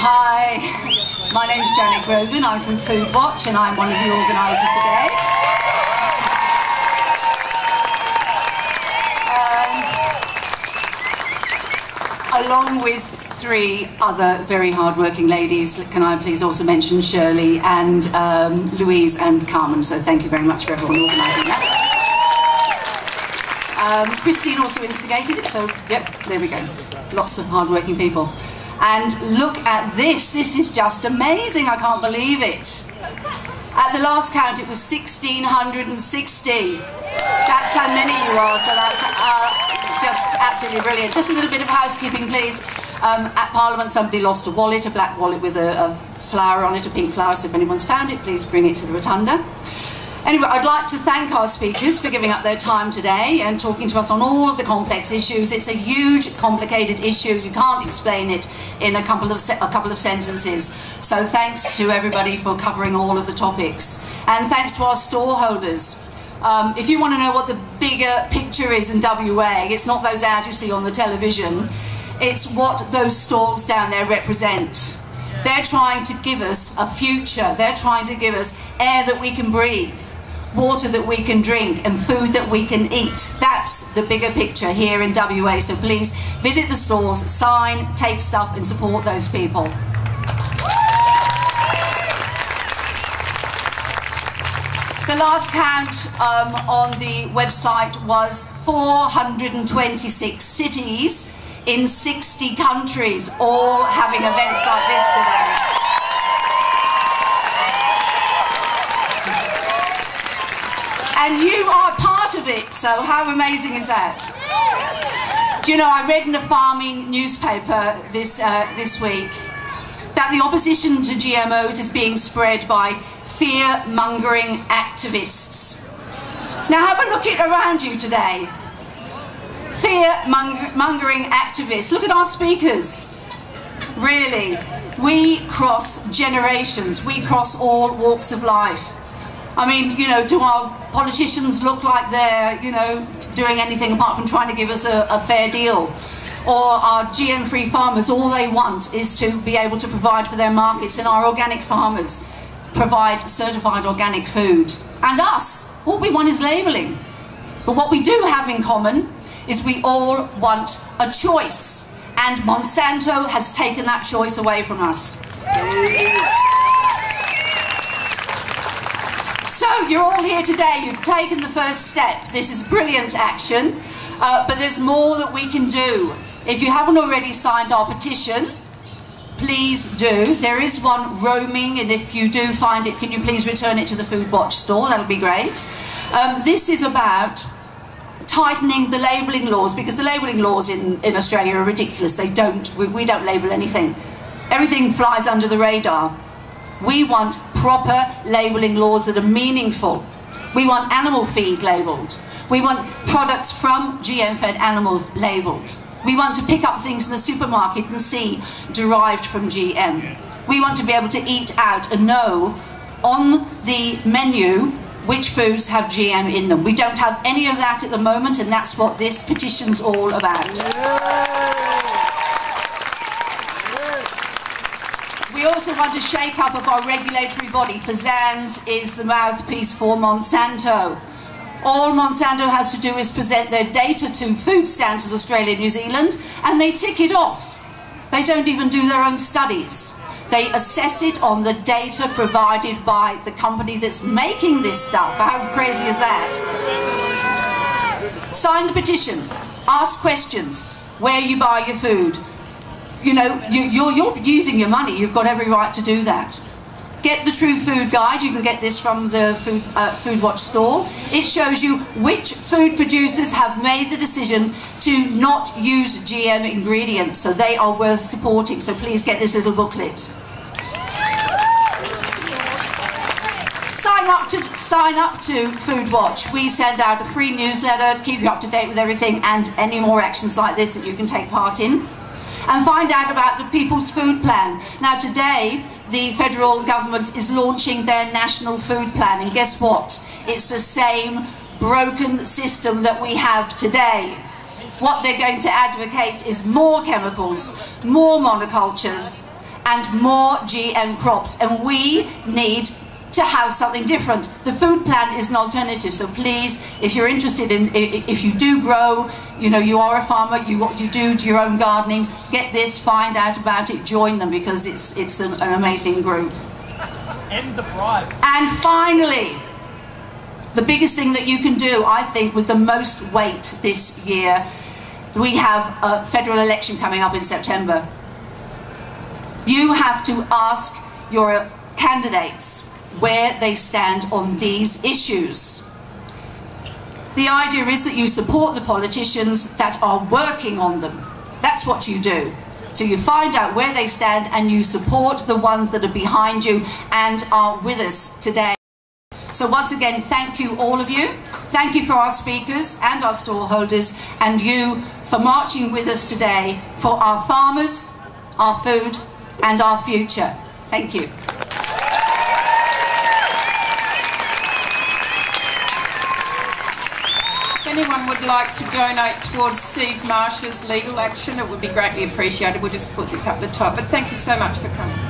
Hi, my name's Janet Grogan, I'm from Food Watch and I'm one of the organisers today. Along with three other very hard-working ladies, can I please also mention Shirley and Louise and Carmen, so thank you very much for everyone organising that. Christine also instigated it, so yep, there we go. Lots of hard-working people. And look at this, this is just amazing, I can't believe it. At the last count it was 1,660. That's how many you are, so that's just absolutely brilliant. Just a little bit of housekeeping please. At Parliament somebody lost a wallet, a black wallet with a flower on it, a pink flower, so if anyone's found it please bring it to the rotunda. Anyway, I'd like to thank our speakers for giving up their time today and talking to us on all of the complex issues. It's a huge, complicated issue. You can't explain it in a couple of sentences. So thanks to everybody for covering all of the topics. And thanks to our store holders. If you want to know what the bigger picture is in WA, it's not those ads you see on the television. It's what those stalls down there represent. They're trying to give us a future. They're trying to give us air that we can breathe, water that we can drink, and food that we can eat. That's the bigger picture here in WA. So please visit the stores, sign, take stuff, and support those people. The last count on the website was 426 cities in 60 countries, all having events like this today. And you are part of it, so how amazing is that? Do you know, I read in a farming newspaper this week that the opposition to GMOs is being spread by fear-mongering activists. Now have a look around you today. Fear-mongering activists. Look at our speakers. Really, we cross generations. We cross all walks of life. I mean, you know, do our politicians look like they're, you know, doing anything apart from trying to give us a fair deal? Or our GM-free farmers, all they want is to be able to provide for their markets, and our organic farmers provide certified organic food. And us, all we want is labelling. But what we do have in common is we all want a choice, and Monsanto has taken that choice away from us. So you're all here today, you've taken the first step. This is brilliant action, but there's more that we can do. If you haven't already signed our petition, please do. There is one roaming, and if you do find it, can you please return it to the Food Watch store? That'll be great. This is about tightening the labelling laws, because the labelling laws in Australia are ridiculous. We don't label anything. Everything flies under the radar. We want proper labelling laws that are meaningful. We want animal feed labelled. We want products from GM-fed animals labelled. We want to pick up things in the supermarket and see derived from GM. We want to be able to eat out and know on the menu which foods have GM in them. We don't have any of that at the moment, and that's what this petition's all about. We also want a shake-up of our regulatory body. FSANZ is the mouthpiece for Monsanto. All Monsanto has to do is present their data to Food Standards Australia and New Zealand, and they tick it off. They don't even do their own studies. They assess it on the data provided by the company that's making this stuff. How crazy is that? Sign the petition. Ask questions. Where you buy your food. You know, you're using your money. You've got every right to do that. Get the True Food Guide. You can get this from the Food Watch store. It shows you which food producers have made the decision to not use GM ingredients, so they are worth supporting. So please get this little booklet. Sign up to Food Watch. We send out a free newsletter to keep you up to date with everything and any more actions like this that you can take part in. And find out about the People's Food Plan. Now today, the federal government is launching their national food plan, and guess what? It's the same broken system that we have today. What they're going to advocate is more chemicals, more monocultures, and more GM crops, and we need to have something different. The food plan is an alternative, so please, if you're interested in, if you do grow, you know, you are a farmer, you do your own gardening, get this, find out about it, join them, because it's an amazing group. End the bribes. And finally, the biggest thing that you can do, I think, with the most weight this year, we have a federal election coming up in September. You have to ask your candidates where they stand on these issues. The idea is that you support the politicians that are working on them. That's what you do. So you find out where they stand and you support the ones that are behind you and are with us today. So once again, thank you, all of you. Thank you for our speakers and our stallholders, and you for marching with us today for our farmers, our food and our future. Thank you. If anyone would like to donate towards Steve Marsh's legal action, it would be greatly appreciated. We'll just put this up the top. But thank you so much for coming.